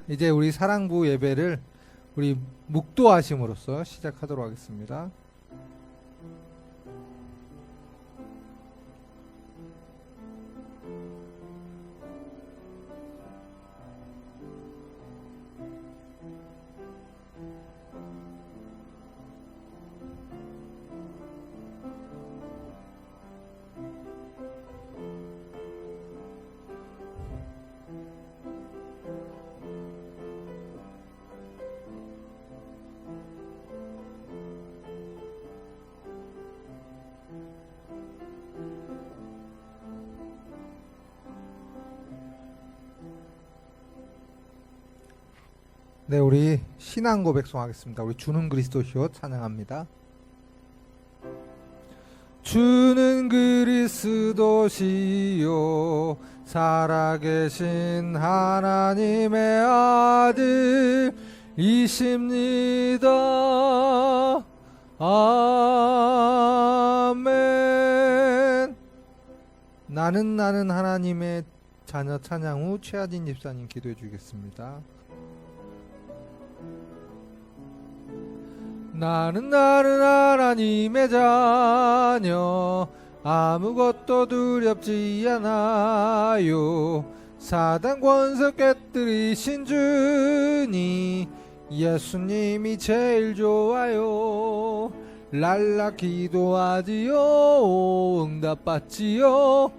이제 우리 사랑부 예배를 우리 묵도하심으로써 시작하도록 하겠습니다. 네, 우리 신앙 고백송 하겠습니다. 우리 주는 그리스도시요 찬양합니다. 주는 그리스도시요 살아계신 하나님의 아들이십니다. 아멘. 나는 하나님의 자녀 찬양 후 최하진 집사님 기도해 주겠습니다. 나는 하나님의 자녀 아무것도 두렵지 않아요. 사단 권세 깨뜨리신 주니 예수님이 제일 좋아요. 랄라 기도하지요 응답받지요.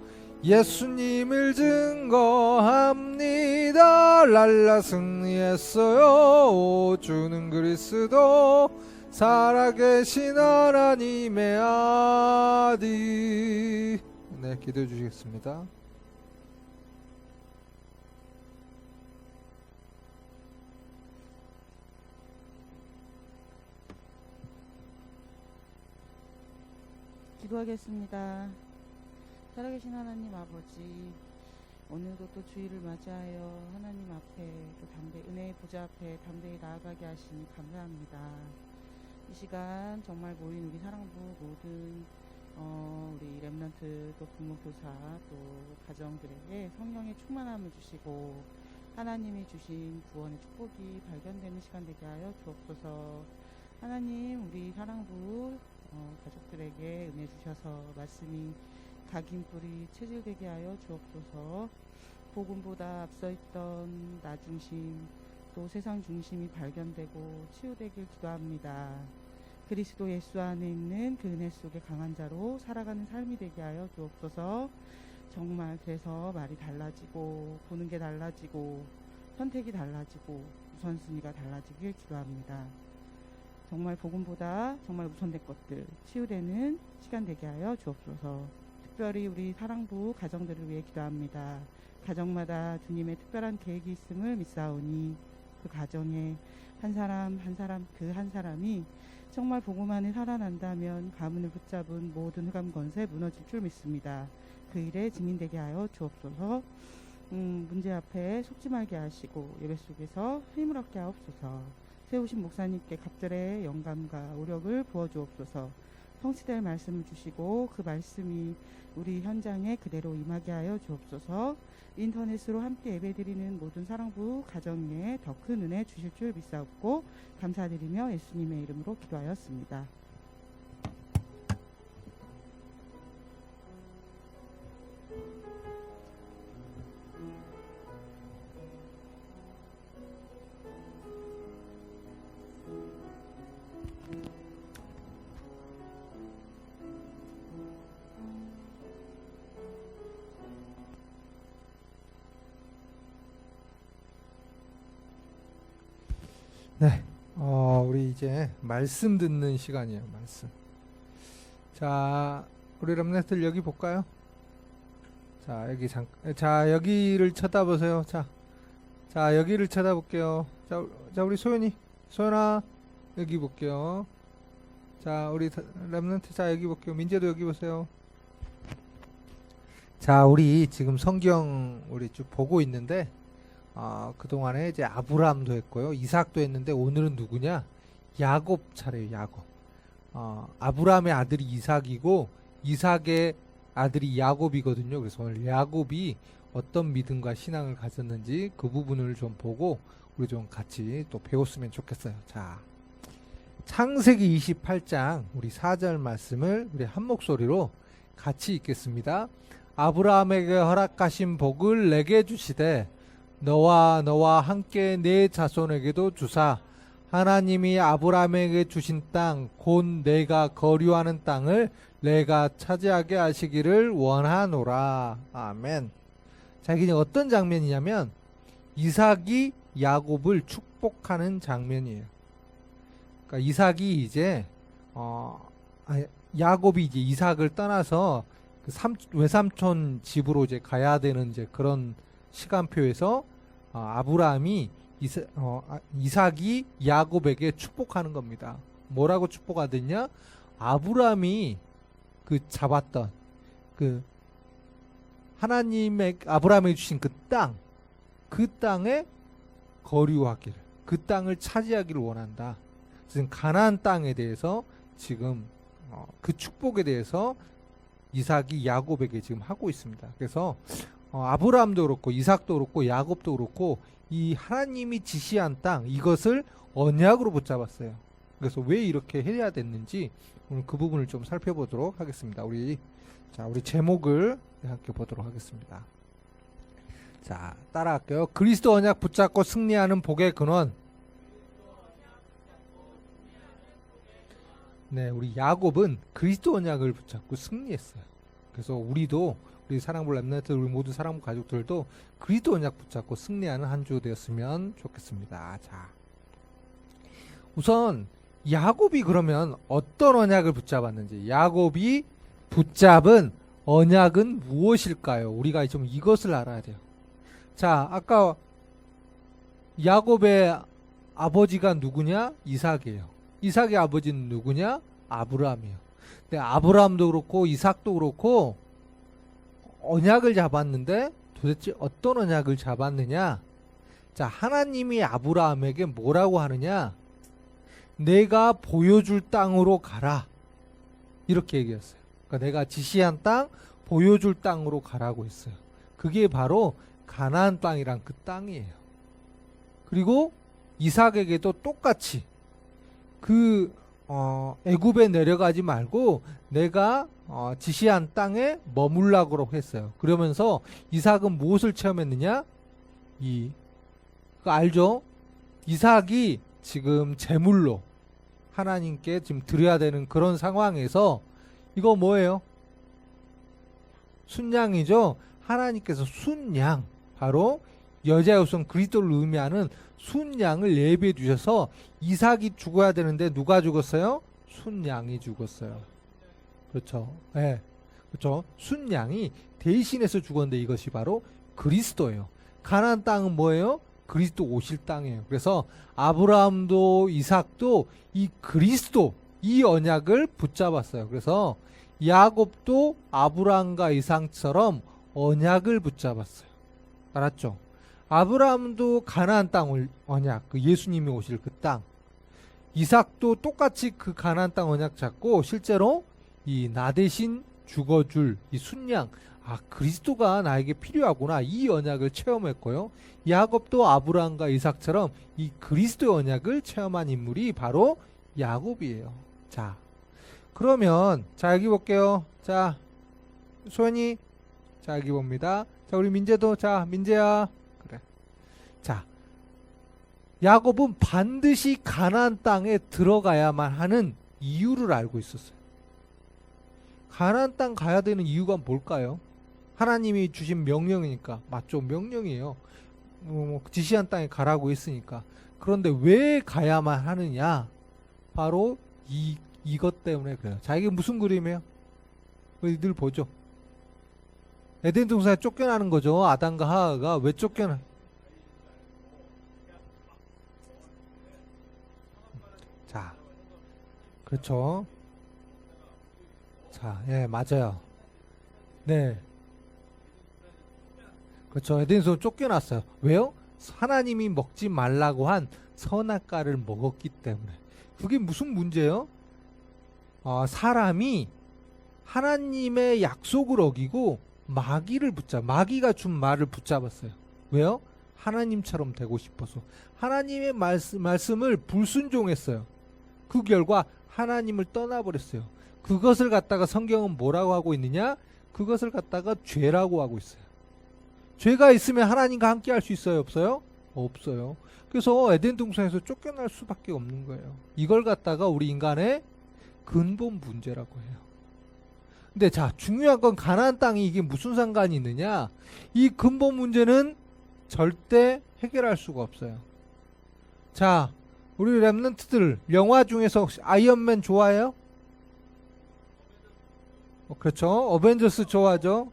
예수님을 증거합니다. 랄라 승리했어요. 주는 그리스도 살아계신 하나님의 아들. 네, 기도해 주시겠습니다. 기도하겠습니다. 살아계신 하나님 아버지, 오늘도 또 주일을 맞이하여 하나님 앞에 또 은혜의 보좌 앞에 담대히 나아가게 하시니 감사합니다. 이 시간 정말 모인 우리 사랑부 모든 우리 렘넌트 또 부모교사 또 가정들에게 성령의 충만함을 주시고 하나님이 주신 구원의 축복이 발견되는 시간 되게 하여 주옵소서. 하나님, 우리 사랑부 가족들에게 은혜 주셔서 말씀이 각인뿌리 체질되게 하여 주옵소서. 복음보다 앞서 있던 나 중심 또 세상 중심이 발견되고 치유되길 기도합니다. 그리스도 예수 안에 있는 그 은혜 속에 강한 자로 살아가는 삶이 되게 하여 주옵소서. 정말 그래서 말이 달라지고 보는 게 달라지고 선택이 달라지고 우선순위가 달라지길 기도합니다. 정말 복음보다 정말 우선된 것들 치유되는 시간 되게 하여 주옵소서. 특별히 우리 사랑부 가정들을 위해 기도합니다. 가정마다 주님의 특별한 계획이 있음을 믿사오니 그 가정에 한 사람 그 한 사람이 정말 복음 안에 살아난다면 가문을 붙잡은 모든 흑암 권세 무너질 줄 믿습니다. 그 일에 증인되게 하여 주옵소서. 문제 앞에 속지 말게 하시고 예배 속에서 힘을 얻게 하옵소서. 세우신 목사님께 갑절의 영감과 오력을 부어주옵소서. 성취될 말씀을 주시고 그 말씀이 우리 현장에 그대로 임하게 하여 주옵소서. 인터넷으로 함께 예배드리는 모든 사랑부 가정에 더 큰 은혜 주실 줄 믿사옵고 감사드리며 예수님의 이름으로 기도하였습니다. 네, 우리 이제 말씀 듣는 시간이에요. 말씀. 자, 우리 렘넌트들 여기 볼까요? 자, 자, 여기를 쳐다보세요. 자, 여기를 쳐다볼게요. 자, 우리 소연아, 여기 볼게요. 자, 우리 렘넌트, 자, 여기 볼게요. 민재도 여기 보세요. 자, 우리 지금 성경 우리 쭉 보고 있는데, 그동안에 이제 아브라함도 했고요. 이삭도 했는데 오늘은 누구냐? 야곱 차례예요. 야곱. 아브라함의 아들이 이삭이고 이삭의 아들이 야곱이거든요. 그래서 오늘 야곱이 어떤 믿음과 신앙을 가졌는지 그 부분을 좀 보고 우리 좀 같이 또 배웠으면 좋겠어요. 자, 창세기 28장 우리 4절 말씀을 우리 한 목소리로 같이 읽겠습니다. 아브라함에게 허락하신 복을 내게 주시되 너와 함께 내 자손에게도 주사 하나님이 아브라함에게 주신 땅 곧 내가 거류하는 땅을 내가 차지하게 하시기를 원하노라. 아멘. 자, 이게 어떤 장면이냐면 이삭이 야곱을 축복하는 장면이에요. 그러니까 이삭이 이제 야곱이 이제 이삭을 떠나서 그 외삼촌 집으로 이제 가야 되는 이제 그런 시간표에서 아브라함이 이삭이 야곱에게 축복하는 겁니다. 뭐라고 축복하더냐? 아브라함이 그 잡았던 그 하나님의 아브라함에게 주신 그 땅에 거류하기를, 그 땅을 차지하기를 원한다. 지금 가나안 땅에 대해서 지금 그 축복에 대해서 이삭이 야곱에게 지금 하고 있습니다. 그래서 아브라함도 그렇고 이삭도 그렇고 야곱도 그렇고 이 하나님이 지시한 땅 이것을 언약으로 붙잡았어요. 그래서 왜 이렇게 해야 됐는지 오늘 그 부분을 좀 살펴보도록 하겠습니다. 우리 제목을 함께 보도록 하겠습니다. 자, 따라할게요. 그리스도 언약 붙잡고 승리하는 복의 근원. 네, 우리 야곱은 그리스도 언약을 붙잡고 승리했어요. 그래서 우리 사랑부 렘넌트 우리 모두 사랑부 가족들도 그리스도 언약 붙잡고 승리하는 한 주 되었으면 좋겠습니다. 자, 우선 야곱이 그러면 어떤 언약을 붙잡았는지, 야곱이 붙잡은 언약은 무엇일까요? 우리가 좀 이것을 알아야 돼요. 자, 아까 야곱의 아버지가 누구냐? 이삭이에요. 이삭의 아버지는 누구냐? 아브라함이에요. 근데 아브라함도 그렇고 이삭도 그렇고 언약을 잡았는데 도대체 어떤 언약을 잡았느냐? 자, 하나님이 아브라함에게 뭐라고 하느냐? 내가 보여줄 땅으로 가라. 이렇게 얘기했어요. 그러니까 내가 지시한 땅, 보여줄 땅으로 가라고 했어요. 그게 바로 가나안 땅이란 그 땅이에요. 그리고 이삭에게도 똑같이 애굽에 내려가지 말고 내가 지시한 땅에 머물라고 했어요. 그러면서 이삭은 무엇을 체험했느냐? 그거 알죠? 이삭이 지금 제물로 하나님께 지금 드려야 되는 그런 상황에서 이거 뭐예요? 순양이죠. 하나님께서 순양, 바로 여자의 우선 그리스도를 의미하는 순양을 예비해 주셔서 이삭이 죽어야 되는데 누가 죽었어요? 순양이 죽었어요. 그렇죠. 네. 그렇죠. 순양이 대신해서 죽었는데 이것이 바로 그리스도예요. 가나안 땅은 뭐예요? 그리스도 오실 땅이에요. 그래서 아브라함도 이삭도 이 그리스도, 이 언약을 붙잡았어요. 그래서 야곱도 아브라함과 이삭처럼 언약을 붙잡았어요. 알았죠? 아브라함도 가나안 땅을 언약, 그 예수님이 오실 그 땅. 이삭도 똑같이 그 가나안 땅 언약 잡고 실제로 이 나 대신 죽어줄 이 순양, 그리스도가 나에게 필요하구나, 이 언약을 체험했고요. 야곱도 아브라함과 이삭처럼 이 그리스도의 언약을 체험한 인물이 바로 야곱이에요. 자, 그러면 자 여기 볼게요. 자, 소연이, 자 여기 봅니다. 자, 우리 민재도, 자 민재야, 그래. 자, 야곱은 반드시 가나안 땅에 들어가야만 하는 이유를 알고 있었어요. 가나안 땅 가야 되는 이유가 뭘까요? 하나님이 주신 명령이니까. 맞죠? 명령이에요. 지시한 땅에 가라고 했으니까. 그런데 왜 가야만 하느냐? 바로 이것 때문에 그래요. 자, 이게 무슨 그림이에요? 늘 보죠. 에덴 동산에 쫓겨나는 거죠. 아담과 하와가 왜 쫓겨나? 자, 그렇죠. 자, 예, 맞아요. 네. 그렇죠. 에덴에서 쫓겨났어요. 왜요? 하나님이 먹지 말라고 한 선악과를 먹었기 때문에. 그게 무슨 문제예요? 사람이 하나님의 약속을 어기고 마귀가 준 말을 붙잡았어요. 왜요? 하나님처럼 되고 싶어서 하나님의 말씀을 불순종했어요. 그 결과 하나님을 떠나버렸어요. 그것을 갖다가 성경은 뭐라고 하고 있느냐? 그것을 갖다가 죄라고 하고 있어요. 죄가 있으면 하나님과 함께 할 수 있어요? 없어요? 없어요. 그래서 에덴 동산에서 쫓겨날 수밖에 없는 거예요. 이걸 갖다가 우리 인간의 근본 문제라고 해요. 근데 자, 중요한 건 가나안 땅이 이게 무슨 상관이 있느냐? 이 근본 문제는 절대 해결할 수가 없어요. 자, 우리 랩런트들 영화 중에서 혹시 아이언맨 좋아해요? 그렇죠. 어벤져스 좋아하죠.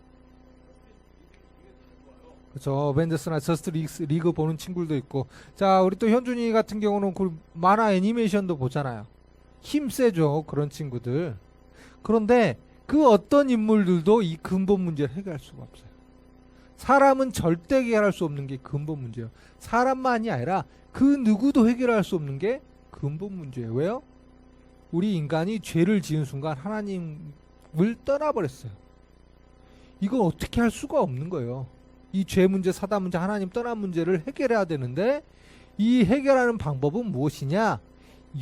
그렇죠. 어벤져스나 저스트 리그 보는 친구들도 있고. 자, 우리 또 현준이 같은 경우는 그 만화 애니메이션도 보잖아요. 힘 세죠. 그런 친구들. 그런데 그 어떤 인물들도 이 근본 문제를 해결할 수가 없어요. 사람은 절대 해결할 수 없는 게 근본 문제예요. 사람만이 아니라 그 누구도 해결할 수 없는 게 근본 문제예요. 왜요? 우리 인간이 죄를 지은 순간 하나님을 떠나버렸어요. 이건 어떻게 할 수가 없는 거예요. 이 죄 문제, 사단 문제, 하나님 떠난 문제를 해결해야 되는데 이 해결하는 방법은 무엇이냐?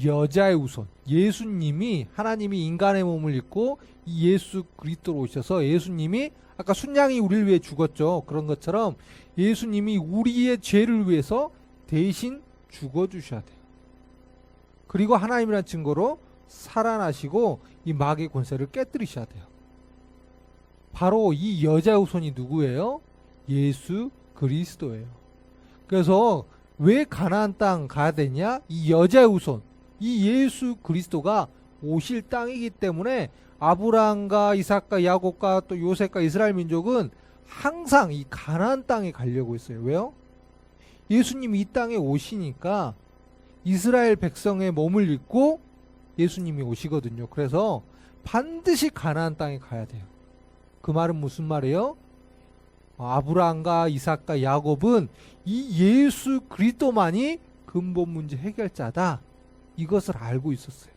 여자의 후손, 예수님이 하나님이 인간의 몸을 입고 이 예수 그리스도로 오셔서 예수님이 아까 순양이 우리를 위해 죽었죠. 그런 것처럼 예수님이 우리의 죄를 위해서 대신 죽어주셔야 돼요. 그리고 하나님이라는 증거로 살아나시고 이 마귀의 권세를 깨뜨리셔야 돼요. 바로 이 여자의 후손이 누구예요? 예수 그리스도예요. 그래서 왜 가나안 땅 가야 되냐? 이 여자의 후손, 이 예수 그리스도가 오실 땅이기 때문에 아브라함과 이삭과 야곱과 또 요셉과 이스라엘 민족은 항상 이 가나안 땅에 가려고 했어요. 왜요? 예수님이 이 땅에 오시니까 이스라엘 백성의 몸을 입고 예수님이 오시거든요. 그래서 반드시 가나안 땅에 가야 돼요. 그 말은 무슨 말이에요? 아브라함과 이삭과 야곱은 이 예수 그리스도만이 근본 문제 해결자다. 이것을 알고 있었어요.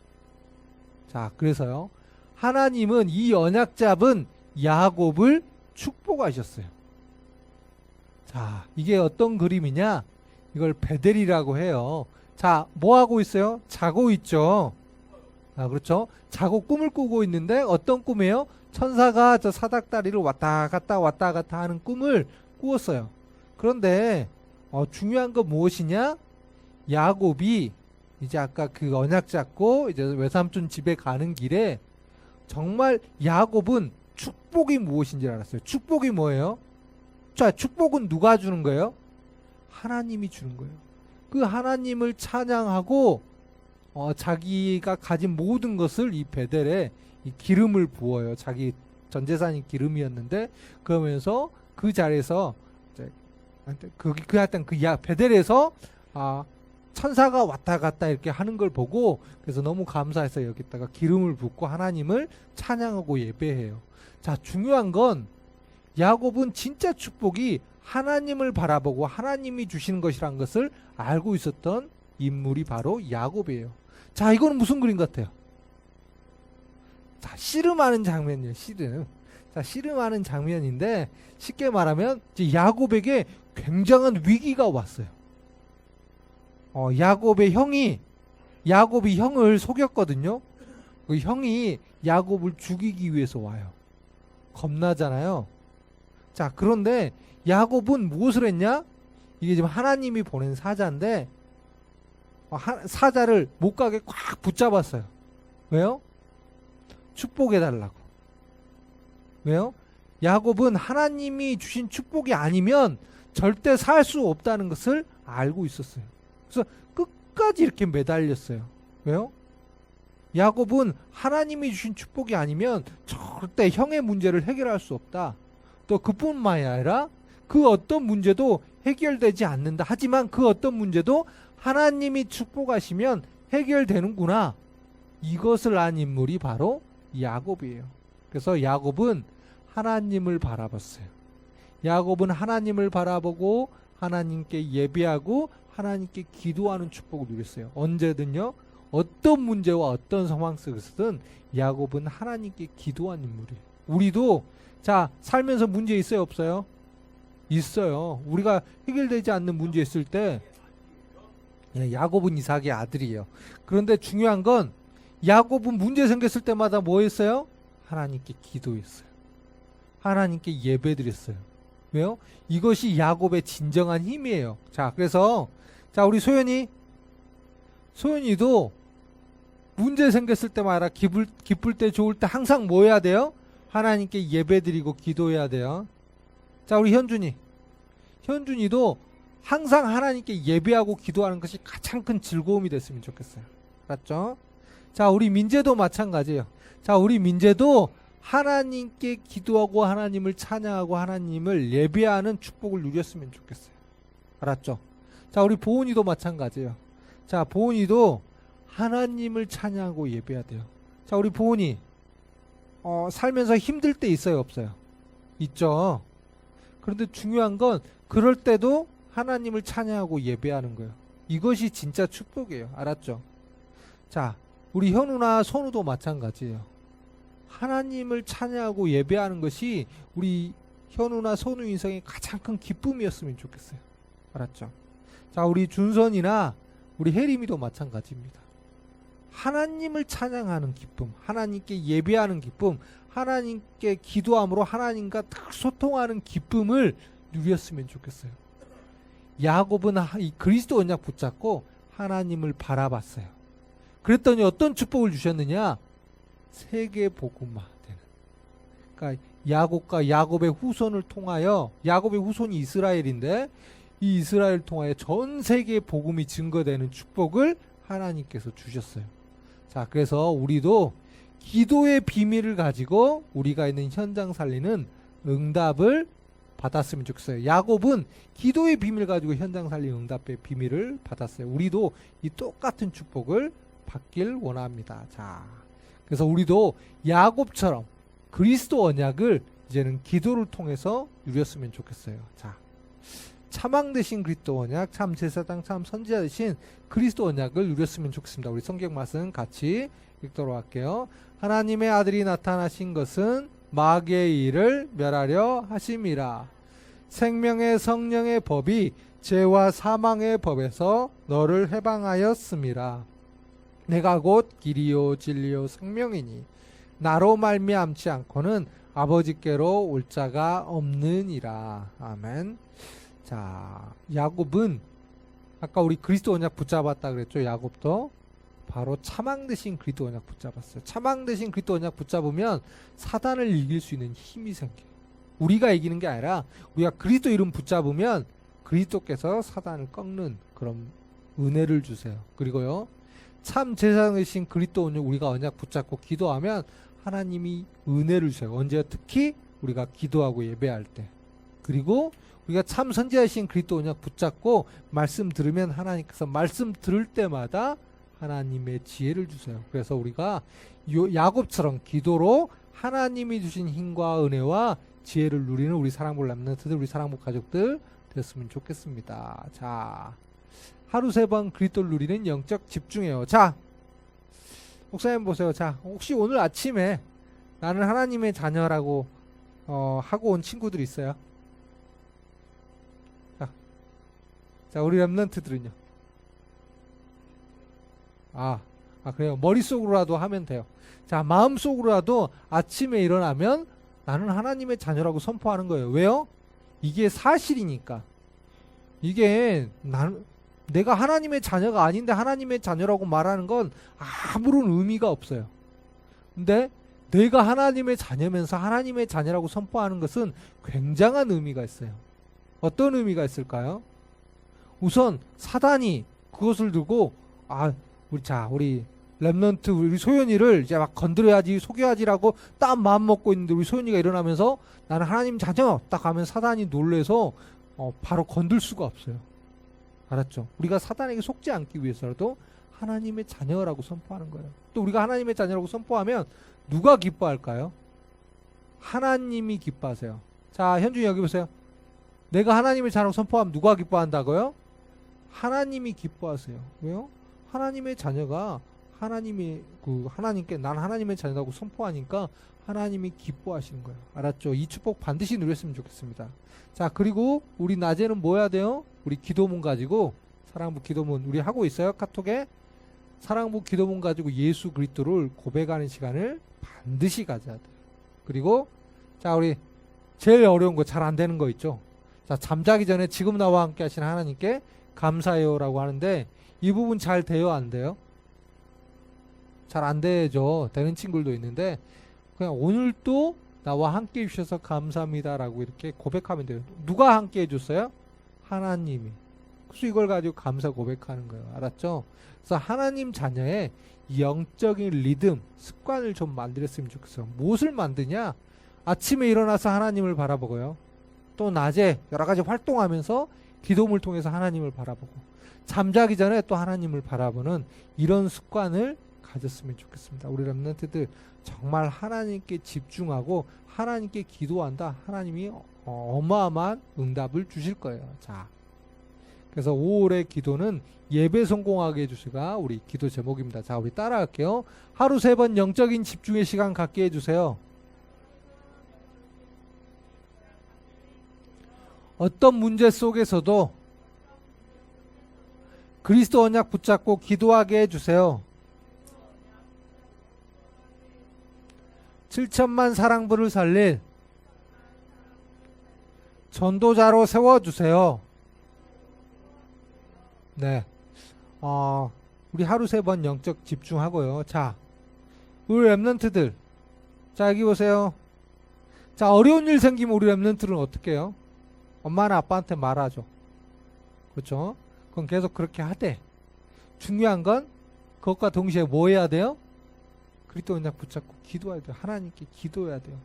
자, 그래서요. 하나님은 이 언약 잡은 야곱을 축복하셨어요. 자, 이게 어떤 그림이냐? 이걸 베델이라고 해요. 자, 뭐 하고 있어요? 자고 있죠. 아, 그렇죠. 자고 꿈을 꾸고 있는데 어떤 꿈이에요? 천사가 저 사닥다리를 왔다 갔다 하는 꿈을 꾸었어요. 그런데 중요한 건 무엇이냐? 야곱이 이제 아까 그 언약 잡고 이제 외삼촌 집에 가는 길에 정말 야곱은 축복이 무엇인지 알았어요. 축복이 뭐예요? 자, 축복은 누가 주는 거예요? 하나님이 주는 거예요. 그 하나님을 찬양하고 자기가 가진 모든 것을 이 베델에 이 기름을 부어요. 자기 전재산이 기름이었는데 그러면서 그 자리에서 하여튼 베델에서 천사가 왔다 갔다 이렇게 하는 걸 보고 그래서 너무 감사해서 여기다가 기름을 붓고 하나님을 찬양하고 예배해요. 자, 중요한 건 야곱은 진짜 축복이 하나님을 바라보고 하나님이 주시는 것이란 것을 알고 있었던 인물이 바로 야곱이에요. 자, 이거는 무슨 그림 같아요? 자, 씨름하는 장면이에요. 씨름. 자, 씨름하는 장면인데 쉽게 말하면 이제 야곱에게 굉장한 위기가 왔어요. 야곱이 형을 속였거든요. 그 형이 야곱을 죽이기 위해서 와요. 겁나잖아요. 자, 그런데 야곱은 무엇을 했냐? 이게 지금 하나님이 보낸 사자인데 사자를 목각에 꽉 붙잡았어요. 왜요? 축복해달라고. 왜요? 야곱은 하나님이 주신 축복이 아니면 절대 살 수 없다는 것을 알고 있었어요. 그래서 끝까지 이렇게 매달렸어요. 왜요? 야곱은 하나님이 주신 축복이 아니면 절대 형의 문제를 해결할 수 없다. 또 그뿐만이 아니라 그 어떤 문제도 해결되지 않는다. 하지만 그 어떤 문제도 하나님이 축복하시면 해결되는구나. 이것을 안 인물이 바로 야곱이에요. 그래서 야곱은 하나님을 바라봤어요. 야곱은 하나님을 바라보고 하나님께 예배하고 하나님께 기도하는 축복을 누렸어요. 언제든요. 어떤 문제와 어떤 상황 속에서든 야곱은 하나님께 기도한 인물이에요. 우리도 자, 살면서 문제 있어요, 없어요? 있어요. 우리가 해결되지 않는 문제 있을 때 야곱은 이삭의 아들이에요. 그런데 중요한 건 야곱은 문제 생겼을 때마다 뭐 했어요? 하나님께 기도했어요. 하나님께 예배드렸어요. 왜요? 이것이 야곱의 진정한 힘이에요. 자, 그래서 우리 소연이도 문제 생겼을 때마다 기쁠 때 좋을 때 항상 뭐 해야 돼요? 하나님께 예배드리고 기도해야 돼요. 자, 우리 현준이도 항상 하나님께 예배하고 기도하는 것이 가장 큰 즐거움이 됐으면 좋겠어요. 알았죠? 자, 우리 민재도 마찬가지예요. 자, 우리 민재도 하나님께 기도하고 하나님을 찬양하고 하나님을 예배하는 축복을 누렸으면 좋겠어요. 알았죠? 자, 우리 보은이도 마찬가지예요. 자, 보은이도 하나님을 찬양하고 예배해야 돼요. 자, 우리 보은이 살면서 힘들 때 있어요, 없어요? 있죠. 그런데 중요한 건 그럴 때도 하나님을 찬양하고 예배하는 거예요. 이것이 진짜 축복이에요. 알았죠? 자, 우리 현우나 선우도 마찬가지예요. 하나님을 찬양하고 예배하는 것이 우리 현우나 선우 인생의 가장 큰 기쁨이었으면 좋겠어요. 알았죠? 자, 우리 준선이나 우리 혜림이도 마찬가지입니다. 하나님을 찬양하는 기쁨, 하나님께 예배하는 기쁨, 하나님께 기도함으로 하나님과 딱 소통하는 기쁨을 누렸으면 좋겠어요. 야곱은 이 그리스도 언약 붙잡고 하나님을 바라봤어요. 그랬더니 어떤 축복을 주셨느냐? 세계 복음화 되는. 그러니까 야곱과 야곱의 후손을 통하여, 야곱의 후손이 이스라엘인데 이 이스라엘을 통하여 전 세계에 복음이 증거되는 축복을 하나님께서 주셨어요. 자, 그래서 우리도 기도의 비밀을 가지고 우리가 있는 현장 살리는 응답을 받았으면 좋겠어요. 야곱은 기도의 비밀을 가지고 현장 살리는 응답의 비밀을 받았어요. 우리도 이 똑같은 축복을 받길 원합니다. 자, 그래서 우리도 야곱처럼 그리스도 언약을 이제는 기도를 통해서 누렸으면 좋겠어요. 자, 차망 되신 그리스도 언약, 참 제사장, 참 선지자 되신 그리스도 언약을 누렸으면 좋겠습니다. 우리 성경 말씀 같이 읽도록 할게요. 하나님의 아들이 나타나신 것은 마귀의 일을 멸하려 하심이라. 생명의 성령의 법이 죄와 사망의 법에서 너를 해방하였음이라. 내가 곧 길이요 진리요 생명이니 나로 말미암지 않고는 아버지께로 올 자가 없느니라. 아멘. 자, 야곱은 아까 우리 그리스도 언약 붙잡았다 그랬죠. 야곱도 바로 차망 대신 그리스도 언약 붙잡았어요. 차망 대신 그리스도 언약 붙잡으면 사단을 이길 수 있는 힘이 생겨요. 우리가 이기는 게 아니라 우리가 그리스도 이름 붙잡으면 그리스도께서 사단을 꺾는 그런 은혜를 주세요. 그리고요, 참 제사장 되신 그리스도 우리가 언약 붙잡고 기도하면 하나님이 은혜를 주세요. 언제? 특히 우리가 기도하고 예배할 때. 그리고 우리가 참 선지자이신 그리스도 언약 붙잡고 말씀 들으면 하나님께서 말씀 들을 때마다 하나님의 지혜를 주세요. 그래서 우리가 야곱처럼 기도로 하나님이 주신 힘과 은혜와 지혜를 누리는 우리 사랑볼 람넌트들, 우리 사랑볼 가족들 됐으면 좋겠습니다. 자, 하루 3번 그리스도를 누리는 영적 집중이에요. 자, 목사님 보세요. 자, 혹시 오늘 아침에 나는 하나님의 자녀라고 하고 온 친구들 있어요? 자, 우리 랩런트들은요? 그래요. 머릿속으로라도 하면 돼요. 자, 마음속으로라도 아침에 일어나면 나는 하나님의 자녀라고 선포하는 거예요. 왜요? 이게 사실이니까. 이게 내가 하나님의 자녀가 아닌데 하나님의 자녀라고 말하는 건 아무런 의미가 없어요. 근데 내가 하나님의 자녀면서 하나님의 자녀라고 선포하는 것은 굉장한 의미가 있어요. 어떤 의미가 있을까요? 우선 사단이 그것을 들고 우리 랩넌트 우리 소연이를 이제 막 건드려야지 속여야지라고 딱 마음 먹고 있는데 우리 소연이가 일어나면서 나는 하나님 자녀 딱 하면 사단이 놀래서 바로 건들 수가 없어요. 알았죠? 우리가 사단에게 속지 않기 위해서라도 하나님의 자녀라고 선포하는 거예요. 또 우리가 하나님의 자녀라고 선포하면 누가 기뻐할까요? 하나님이 기뻐하세요. 자, 현준이 여기 보세요. 내가 하나님의 자녀라고 선포하면 누가 기뻐한다고요? 하나님이 기뻐하세요. 왜요? 하나님의 자녀가 하나님께 난 하나님의 자녀라고 선포하니까 하나님이 기뻐하시는 거예요. 알았죠? 이 축복 반드시 누렸으면 좋겠습니다. 자, 그리고 우리 낮에는 뭐 해야 돼요? 우리 기도문 가지고, 사랑부 기도문 우리 하고 있어요? 카톡에? 사랑부 기도문 가지고 예수 그리스도를 고백하는 시간을 반드시 가져야 돼요. 그리고 자, 우리 제일 어려운 거 잘 안 되는 거 있죠? 자, 잠자기 전에 지금 나와 함께 하시는 하나님께 감사해요라고 하는데, 이 부분 잘 돼요, 안 돼요? 잘 안 되죠. 되는 친구들도 있는데, 그냥 오늘도 나와 함께 해주셔서 감사합니다라고 이렇게 고백하면 돼요. 누가 함께 해줬어요? 하나님이. 그래서 이걸 가지고 감사 고백하는 거예요. 알았죠? 그래서 하나님 자녀의 영적인 리듬, 습관을 좀 만들었으면 좋겠어요. 무엇을 만드냐? 아침에 일어나서 하나님을 바라보고요. 또 낮에 여러 가지 활동하면서 기도문을 통해서 하나님을 바라보고, 잠자기 전에 또 하나님을 바라보는 이런 습관을 가졌으면 좋겠습니다. 우리 렘넌트들 정말 하나님께 집중하고 하나님께 기도한다. 하나님이 어마어마한 응답을 주실 거예요. 자, 그래서 5월의 기도는 예배 성공하게 해주시가 우리 기도 제목입니다. 자, 우리 따라할게요. 하루 3번 영적인 집중의 시간 갖게 해주세요. 어떤 문제 속에서도 그리스도 언약 붙잡고 기도하게 해주세요. 7천만 사랑부를 살릴 전도자로 세워주세요. 네. 우리 하루 3번 영적 집중하고요. 자, 우리 렘넌트들. 자, 여기 보세요. 자, 어려운 일 생기면 우리 렘넌트는 어떻게 해요? 엄마나 아빠한테 말하죠. 그렇죠? 그건 계속 그렇게 하되, 중요한 건 그것과 동시에 뭐 해야 돼요? 그리스도 언약 붙잡고 기도해야 돼요. 하나님께 기도해야 돼요.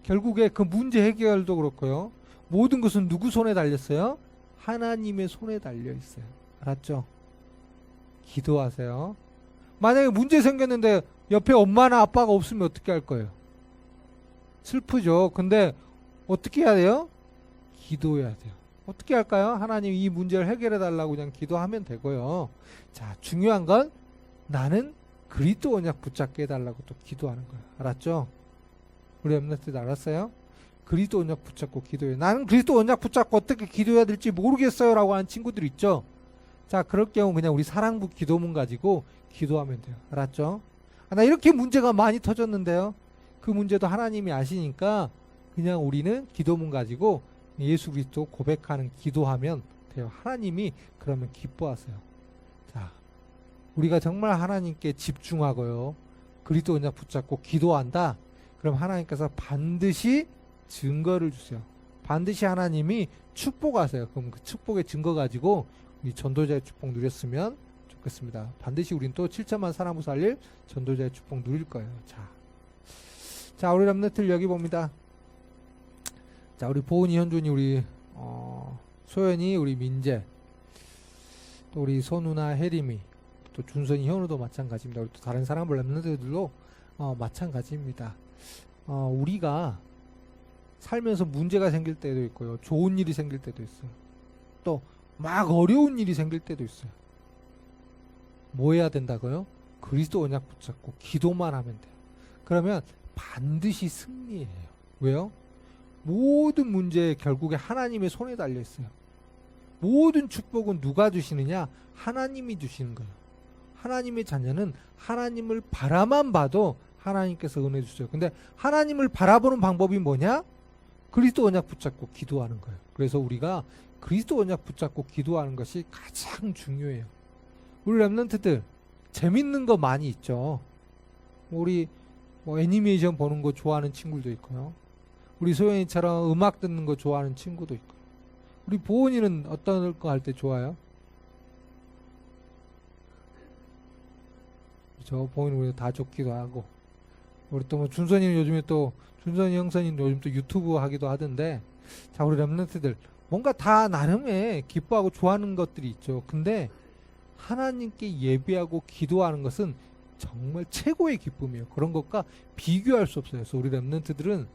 결국에 그 문제 해결도 그렇고요. 모든 것은 누구 손에 달렸어요? 하나님의 손에 달려 있어요. 알았죠? 기도하세요. 만약에 문제 생겼는데 옆에 엄마나 아빠가 없으면 어떻게 할 거예요? 슬프죠. 근데 어떻게 해야 돼요? 기도해야 돼요. 어떻게 할까요? 하나님 이 문제를 해결해 달라고 그냥 기도하면 되고요. 자, 중요한 건 나는 그리스도 언약 붙잡게 해달라고 또 기도하는 거예요. 알았죠? 우리 렘넌트들 알았어요? 그리스도 언약 붙잡고 기도해요. 나는 그리스도 언약 붙잡고 어떻게 기도해야 될지 모르겠어요 라고 하는 친구들 있죠? 자, 그럴 경우 그냥 우리 사랑부 기도문 가지고 기도하면 돼요. 알았죠? 나 이렇게 문제가 많이 터졌는데요. 그 문제도 하나님이 아시니까 그냥 우리는 기도문 가지고 예수 그리스도 고백하는 기도하면 돼요. 하나님이 그러면 기뻐하세요. 자, 우리가 정말 하나님께 집중하고요. 그리스도 언약 붙잡고 기도한다. 그럼 하나님께서 반드시 증거를 주세요. 반드시 하나님이 축복하세요. 그럼 그 축복의 증거 가지고 이 전도자의 축복 누렸으면 좋겠습니다. 반드시 우린 또 7천만 사람을 살릴 전도자의 축복 누릴 거예요. 자, 우리 렘넌트들 여기 봅니다. 자, 우리 보은이, 현준이, 우리 소연이, 우리 민재, 또 우리 선우나 혜림이, 또 준선이, 현우도 마찬가지입니다. 우리 또 다른 사람들 렘넌트들도 마찬가지입니다. 우리가 살면서 문제가 생길 때도 있고요. 좋은 일이 생길 때도 있어요. 또 막 어려운 일이 생길 때도 있어요. 뭐 해야 된다고요? 그리스도 언약 붙잡고 기도만 하면 돼요. 그러면 반드시 승리해요. 왜요? 모든 문제 결국에 하나님의 손에 달려 있어요. 모든 축복은 누가 주시느냐? 하나님이 주시는 거예요. 하나님의 자녀는 하나님을 바라만 봐도 하나님께서 은혜 주세요. 근데 하나님을 바라보는 방법이 뭐냐? 그리스도 언약 붙잡고 기도하는 거예요. 그래서 우리가 그리스도 언약 붙잡고 기도하는 것이 가장 중요해요. 우리 렘넌트들 재밌는 거 많이 있죠. 우리 애니메이션 보는 거 좋아하는 친구들도 있고요. 우리 소연이처럼 음악 듣는 거 좋아하는 친구도 있고. 우리 보은이는 어떤 거 할 때 좋아요? 저 보은이 우리 다 좋기도 하고. 우리 또 준선이는 요즘에 또 준선이 형선이는 요즘 또 유튜브 하기도 하던데. 자, 우리 렘넌트들 뭔가 다 나름의 기뻐하고 좋아하는 것들이 있죠. 근데 하나님께 예배하고 기도하는 것은 정말 최고의 기쁨이에요. 그런 것과 비교할 수 없어요. 그래서 우리 렘넌트들은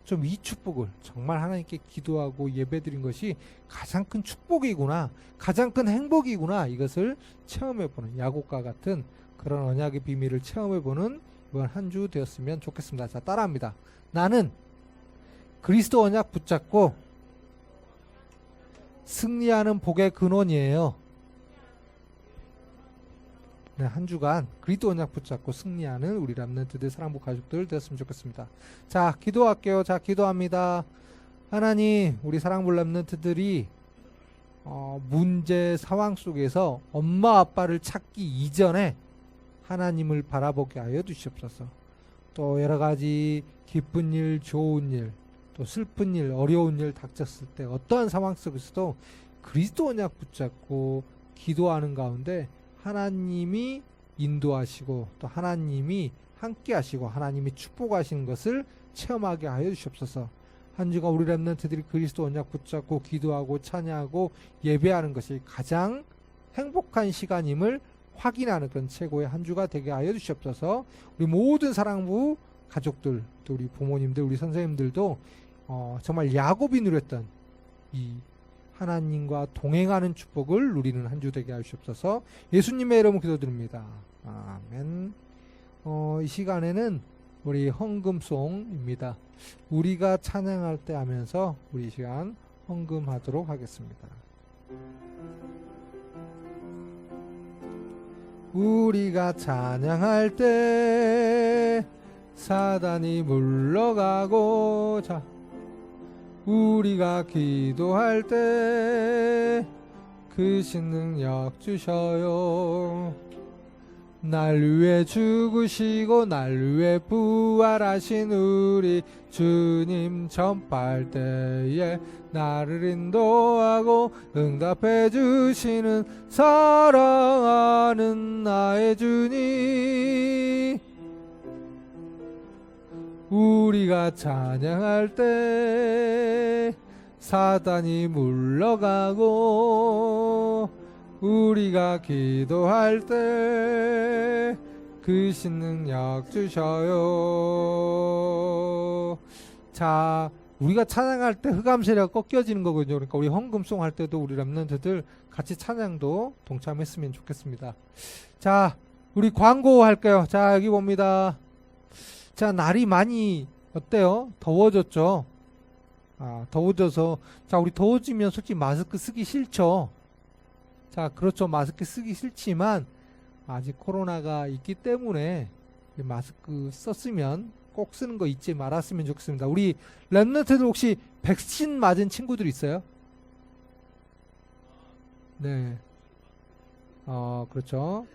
좀 이 축복을 정말 하나님께 기도하고 예배드린 것이 가장 큰 축복이구나, 가장 큰 행복이구나, 이것을 체험해보는, 야곱과 같은 그런 언약의 비밀을 체험해보는 이번 한 주 되었으면 좋겠습니다. 자, 따라합니다. 나는 그리스도 언약 붙잡고 승리하는 복의 근원이에요. 네, 한 주간 그리스도 언약 붙잡고 승리하는 우리 렘넌트들, 사랑부 가족들 되었으면 좋겠습니다. 자, 기도할게요. 자, 기도합니다. 하나님, 우리 사랑부 렘넌트들이 문제 상황 속에서 엄마 아빠를 찾기 이전에 하나님을 바라보게 하여 주시옵소서. 또 여러 가지 기쁜 일, 좋은 일, 또 슬픈 일, 어려운 일 닥쳤을 때 어떠한 상황 속에서도 그리스도 언약 붙잡고 기도하는 가운데 하나님이 인도하시고 또 하나님이 함께 하시고 하나님이 축복하시는 것을 체험하게 하여 주시옵소서. 한 주간 우리 렘넌트들이 그리스도 언약 붙잡고 기도하고 찬양하고 예배하는 것이 가장 행복한 시간임을 확인하는 그런 최고의 한 주가 되게 하여 주시옵소서. 우리 모든 사랑부 가족들, 또 우리 부모님들, 우리 선생님들도 정말 야곱이 누렸던 이 하나님과 동행하는 축복을 누리는 한 주 되게 하시옵소서. 예수님의 이름으로 기도드립니다. 아멘. 이 시간에는 우리 헌금송입니다. 우리가 찬양할 때 하면서 우리 이 시간 헌금하도록 하겠습니다. 우리가 찬양할 때 사단이 물러가고, 자, 우리가 기도할 때 크신 능력 주셔요. 날 위해 죽으시고 날 위해 부활하신 우리 주님 전파할 때에 나를 인도하고 응답해 주시는 사랑하는 나의 주님. 우리가 찬양할 때 사단이 물러가고 우리가 기도할 때 크신 능력 주셔요. 자, 우리가 찬양할 때 흑암 세력 꺾여지는 거거든요. 그러니까 우리 헌금송 할 때도 우리 렘넌트들 같이 찬양도 동참했으면 좋겠습니다. 자, 우리 광고 할게요. 자, 여기 봅니다. 자, 날이 많이 어때요? 더워졌죠? 더워져서, 자, 우리 더워지면 솔직히 마스크 쓰기 싫죠? 자, 그렇죠. 마스크 쓰기 싫지만 아직 코로나가 있기 때문에 마스크 썼으면 꼭 쓰는 거 잊지 말았으면 좋겠습니다. 우리 렘넌트들 혹시 백신 맞은 친구들 있어요? 네. 그렇죠.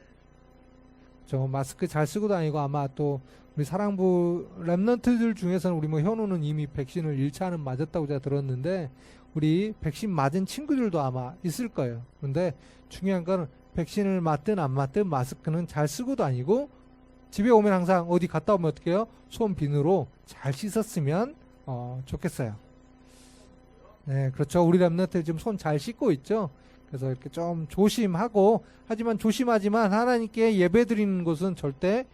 저 마스크 잘 쓰고 다니고, 아마 또 우리 사랑부 렘넌트들 중에서는 우리 뭐 현우는 이미 백신을 1차는 맞았다고 제가 들었는데 우리 백신 맞은 친구들도 아마 있을 거예요. 그런데 중요한 건 백신을 맞든 안 맞든 마스크는 잘 쓰고 다니고, 집에 오면 항상 어디 갔다 오면 어떻게 해요? 손 비누로 잘 씻었으면 좋겠어요. 네, 그렇죠. 우리 렘넌트 지금 손 잘 씻고 있죠. 그래서 이렇게 좀 조심하고, 하지만 조심하지만 하나님께 예배 드리는 것은 절대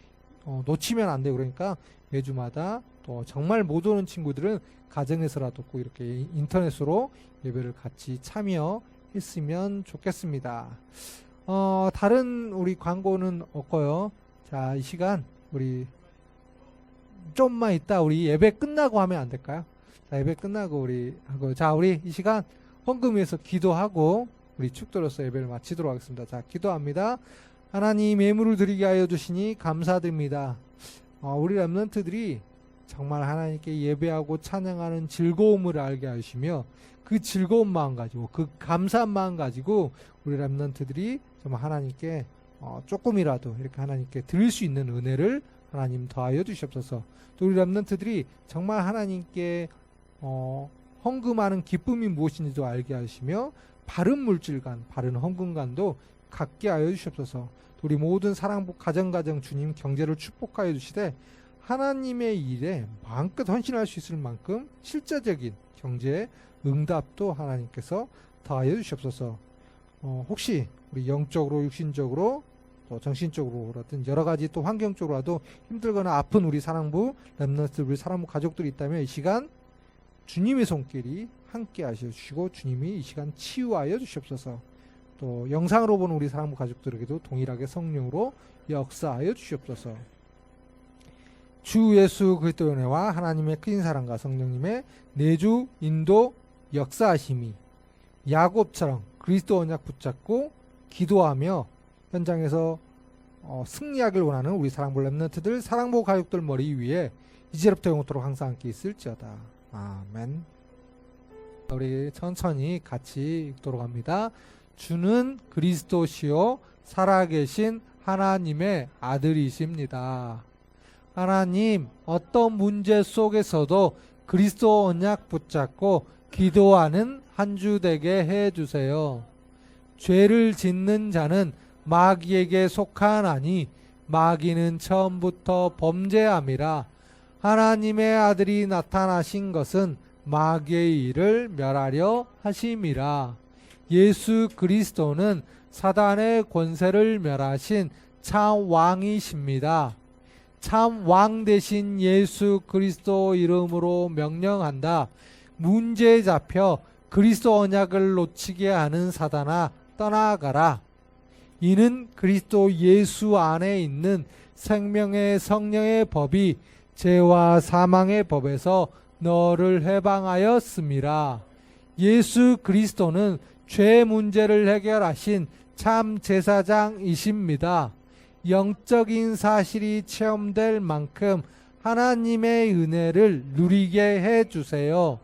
놓치면 안 돼요. 그러니까 매주마다 또 정말 못 오는 친구들은 가정에서라도 꼭 이렇게 인터넷으로 예배를 같이 참여했으면 좋겠습니다. 다른 우리 광고는 없고요. 자, 이 시간 우리 좀만 있다 우리 예배 끝나고 하면 안 될까요? 자, 예배 끝나고 우리 하고, 자, 우리 이 시간 헌금 위해서 기도하고 우리 축도로서 예배를 마치도록 하겠습니다. 자, 기도합니다. 하나님, 예물을 드리게 하여 주시니 감사드립니다. 우리 렘넌트들이 정말 하나님께 예배하고 찬양하는 즐거움을 알게 하시며 그 즐거운 마음 가지고 그 감사한 마음 가지고 우리 렘넌트들이 정말 하나님께 조금이라도 이렇게 하나님께 드릴 수 있는 은혜를 하나님 더하여 주시옵소서. 또 우리 렘넌트들이 정말 하나님께 헌금하는 기쁨이 무엇인지도 알게 하시며 바른 물질관, 바른 헌금관도 갖게 하여 주시옵소서. 또 우리 모든 사랑복 가정 주님 경제를 축복하여 주시되 하나님의 일에 마음껏 헌신할 수 있을 만큼 실제적인 경제의 응답도 하나님께서 더하여 주시옵소서. 혹시 우리 영적으로, 육신적으로, 또 정신적으로라든 여러 가지 또 환경적으로라도 힘들거나 아픈 우리 사랑부 렘넌트, 우리 사랑부 가족들이 있다면 이 시간 주님의 손길이 함께 하셔주시고 주님이 이 시간 치유하여 주시옵소서. 또 영상으로 보는 우리 사랑부 가족들에게도 동일하게 성령으로 역사하여 주시옵소서. 주 예수 그리스도의 은혜와 하나님의 크신 사랑과 성령님의 내주 인도 역사하심이 야곱처럼 그리스도 언약 붙잡고 기도하며 현장에서 승리하길 원하는 우리 사랑부 렘넌트들 사랑부 가족들 머리 위에 이제부터 영원토록 항상 함께 있을지어다. 아멘. 우리 천천히 같이 읽도록 합니다. 주는 그리스도시요 살아계신 하나님의 아들이십니다. 하나님, 어떤 문제 속에서도 그리스도 언약 붙잡고 기도하는 한 주 되게 해주세요. 죄를 짓는 자는 마귀에게 속하나니 마귀는 처음부터 범죄함이라. 하나님의 아들이 나타나신 것은 마귀의 일을 멸하려 하심이라. 예수 그리스도는 사단의 권세를 멸하신 참 왕이십니다. 참 왕 대신 예수 그리스도 이름으로 명령한다. 문제에 잡혀 그리스도 언약을 놓치게 하는 사단아 떠나가라. 이는 그리스도 예수 안에 있는 생명의 성령의 법이 죄와 사망의 법에서 너를 해방하였음이라. 예수 그리스도는 죄 문제를 해결하신 참 제사장이십니다. 영적인 사실이 체험될 만큼 하나님의 은혜를 누리게 해주세요.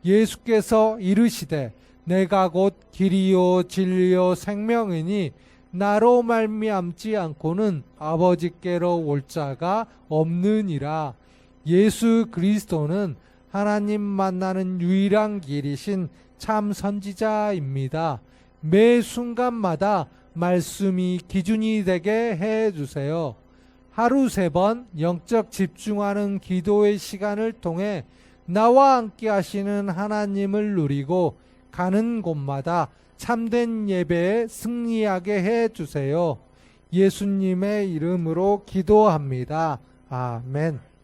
예수께서 이르시되 내가 곧 길이요 진리요 생명이니 나로 말미암지 않고는 아버지께로 올 자가 없느니라. 예수 그리스도는 하나님 만나는 유일한 길이신 참 선지자입니다. 매 순간마다 말씀이 기준이 되게 해주세요. 하루 3번 영적 집중하는 기도의 시간을 통해 나와 함께 하시는 하나님을 누리고 가는 곳마다 참된 예배에 승리하게 해주세요. 예수님의 이름으로 기도합니다. 아멘.